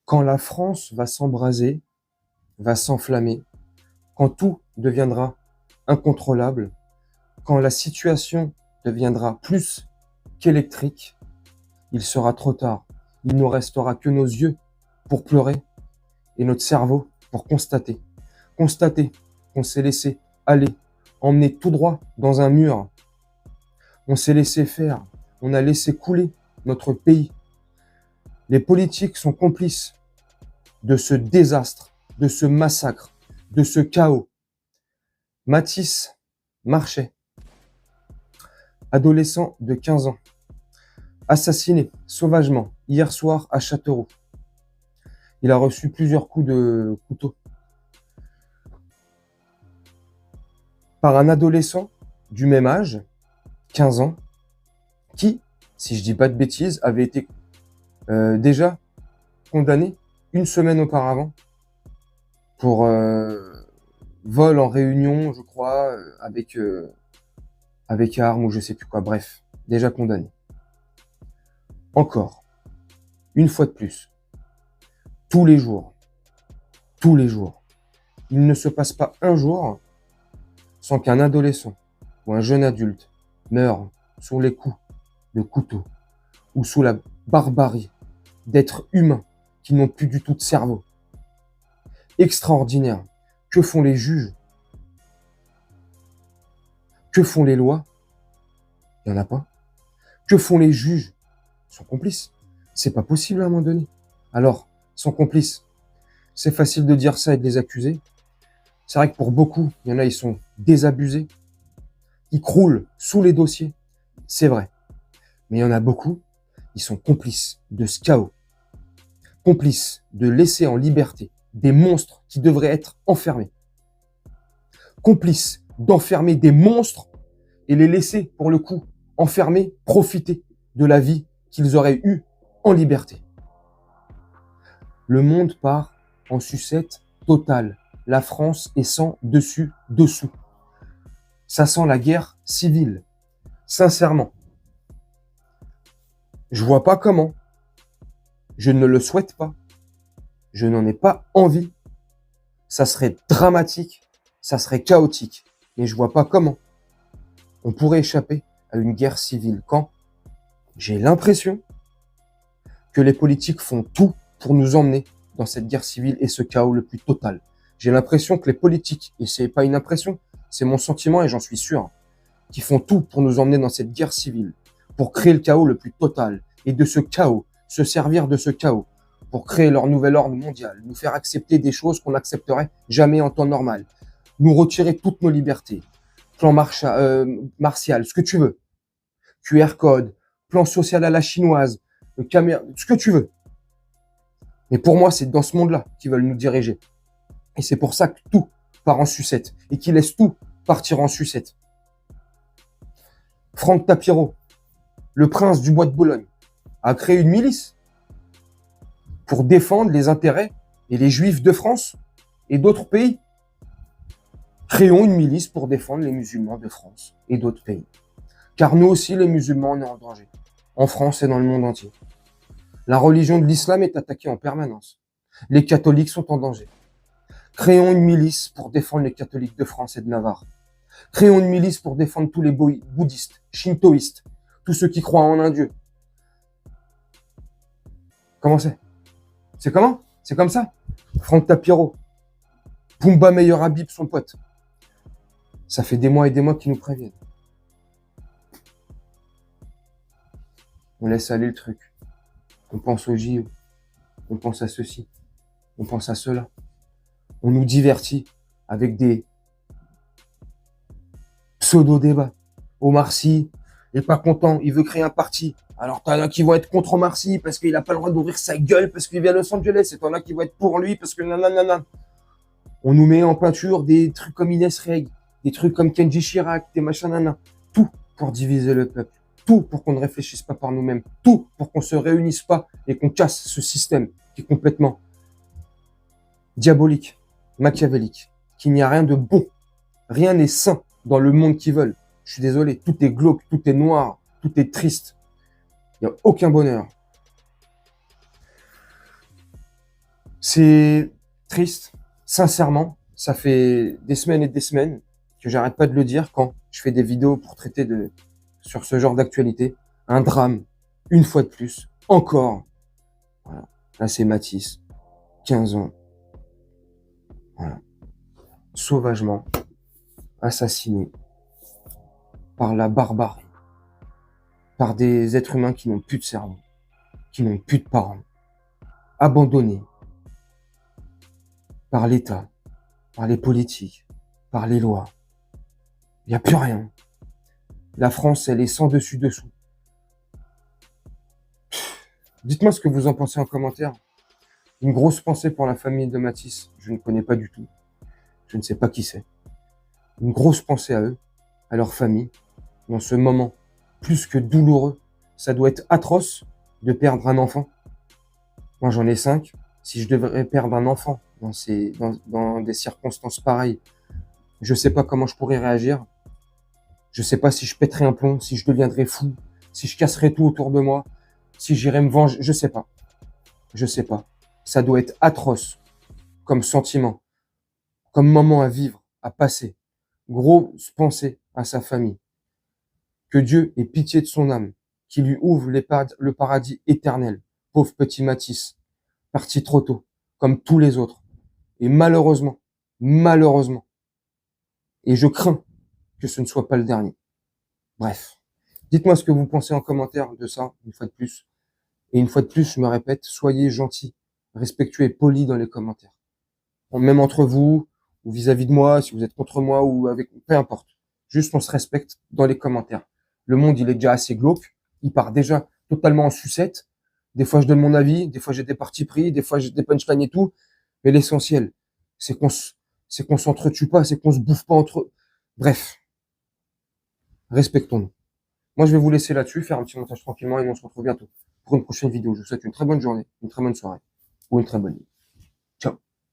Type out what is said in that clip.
Quand la France va s'embraser, va s'enflammer, quand tout deviendra incontrôlable, quand la situation deviendra plus qu'électrique, il sera trop tard. Il ne restera que nos yeux pour pleurer et notre cerveau pour constater. Constater qu'on s'est laissé aller, emmener tout droit dans un mur. On s'est laissé faire, on a laissé couler notre pays. Les politiques sont complices de ce désastre, de ce massacre, de ce chaos. Mathis Marchais, adolescent de 15 ans, assassiné sauvagement hier soir à Châteauroux. Il a reçu plusieurs coups de couteau par un adolescent du même âge, 15 ans, qui, si je dis pas de bêtises, avait été déjà condamné une semaine auparavant pour vol en réunion, je crois, avec arme ou je sais plus quoi. Bref, déjà condamné. Encore, une fois de plus, tous les jours, il ne se passe pas un jour sans qu'un adolescent ou un jeune adulte meure sous les coups de couteau ou sous la barbarie d'êtres humains qui n'ont plus du tout de cerveau. Extraordinaire. Que font les juges? Que font les lois? Il n'y en a pas. Que font les juges? Ils sont complices. C'est pas possible à un moment donné. Alors, ils sont complices. C'est facile de dire ça et de les accuser. C'est vrai que pour beaucoup, il y en a, ils sont désabusés. Ils croulent sous les dossiers. C'est vrai. Mais il y en a beaucoup, ils sont complices de ce chaos. Complices de laisser en liberté des monstres qui devraient être enfermés. Complices d'enfermer des monstres et les laisser, pour le coup, enfermés, profiter de la vie qu'ils auraient eue en liberté. Le monde part en sucette totale. La France est sans dessus, dessous. Ça sent la guerre civile. Sincèrement. Je vois pas comment. Je ne le souhaite pas. Je n'en ai pas envie. Ça serait dramatique. Ça serait chaotique. Mais je vois pas comment on pourrait échapper à une guerre civile quand j'ai l'impression que les politiques font tout pour nous emmener dans cette guerre civile et ce chaos le plus total. J'ai l'impression que les politiques, et c'est pas une impression, c'est mon sentiment et j'en suis sûr, qui font tout pour nous emmener dans cette guerre civile, pour créer le chaos le plus total, et de ce chaos, se servir de ce chaos, pour créer leur nouvel ordre mondial, nous faire accepter des choses qu'on n'accepterait jamais en temps normal, nous retirer toutes nos libertés, plan martial, ce que tu veux, QR code, plan social à la chinoise, ce que tu veux. Mais pour moi, c'est dans ce monde-là qu'ils veulent nous diriger. Et c'est pour ça que tout part en sucette et qu'ils laissent tout partir en sucette. Franck Tapiro, le prince du bois de Boulogne, a créé une milice pour défendre les intérêts et les juifs de France et d'autres pays. Créons une milice pour défendre les musulmans de France et d'autres pays. Car nous aussi, les musulmans, on est en danger. En France et dans le monde entier. La religion de l'islam est attaquée en permanence. Les catholiques sont en danger. Créons une milice pour défendre les catholiques de France et de Navarre. Créons une milice pour défendre tous les bouddhistes, shintoïstes, tous ceux qui croient en un dieu. Comment c'est? C'est comment? C'est comme ça? Franck Tapiro, Pumba Meilleur Habib, son pote. Ça fait des mois et des mois qu'ils nous préviennent. On laisse aller le truc. On pense au JO. On pense à ceci. On pense à cela. On nous divertit avec des pseudo-débats. Omar Sy n'est pas content, il veut créer un parti. Alors t'en as qui vont être contre Omar Sy parce qu'il n'a pas le droit d'ouvrir sa gueule parce qu'il vient à Los Angeles. Et t'en as qui vont être pour lui parce que nanana. On nous met en peinture des trucs comme Inès Reg, des trucs comme Kenji Chirac, des machins nana. Tout pour diviser le peuple. Tout pour qu'on ne réfléchisse pas par nous-mêmes. Tout pour qu'on se réunisse pas et qu'on casse ce système qui est complètement diabolique, machiavélique, qu'il n'y a rien de bon. Rien n'est sain dans le monde qu'ils veulent. Je suis désolé, tout est glauque, tout est noir, tout est triste. Il n'y a aucun bonheur. C'est triste. Sincèrement, ça fait des semaines et des semaines que j'arrête pas de le dire quand je fais des vidéos pour traiter sur ce genre d'actualité. Un drame, une fois de plus, encore. Voilà. Là, c'est Mathis, 15 ans. Voilà. Sauvagement assassiné par la barbarie, par des êtres humains qui n'ont plus de cerveau, qui n'ont plus de parents, abandonnés par l'État, par les politiques, par les lois. Il n'y a plus rien. La France, elle est sans dessus-dessous. Dites-moi ce que vous en pensez en commentaire. Une grosse pensée pour la famille de Mathis. Je ne connais pas du tout. Je ne sais pas qui c'est. Une grosse pensée à eux, à leur famille, dans ce moment plus que douloureux. Ça doit être atroce de perdre un enfant. Moi, j'en ai 5. Si je devrais perdre un enfant dans des circonstances pareilles, je sais pas comment je pourrais réagir. Je sais pas si je pèterais un plomb, si je deviendrais fou, si je casserais tout autour de moi, si j'irais me venger. Je sais pas. Je sais pas. Ça doit être atroce comme sentiment, comme moment à vivre, à passer. Grosse pensée à sa famille. Que Dieu ait pitié de son âme, qu'il lui ouvre le paradis éternel. Pauvre petit Mathis, parti trop tôt, comme tous les autres. Et malheureusement, et je crains que ce ne soit pas le dernier. Bref. Dites-moi ce que vous pensez en commentaire de ça, une fois de plus. Et une fois de plus, je me répète, soyez gentils, respectueux et polis dans les commentaires. Même entre vous, ou vis-à-vis de moi, si vous êtes contre moi, ou avec, peu importe. Juste, on se respecte dans les commentaires. Le monde, il est déjà assez glauque. Il part déjà totalement en sucette. Des fois, je donne mon avis. Des fois, j'ai des partis pris. Des fois, j'ai des punchlines et tout. Mais l'essentiel, c'est qu'on s'entretue pas, c'est qu'on se bouffe pas entre eux. Bref. Respectons-nous. Moi, je vais vous laisser là-dessus, faire un petit montage tranquillement et on se retrouve bientôt pour une prochaine vidéo. Je vous souhaite une très bonne journée, une très bonne soirée ou une très bonne nuit.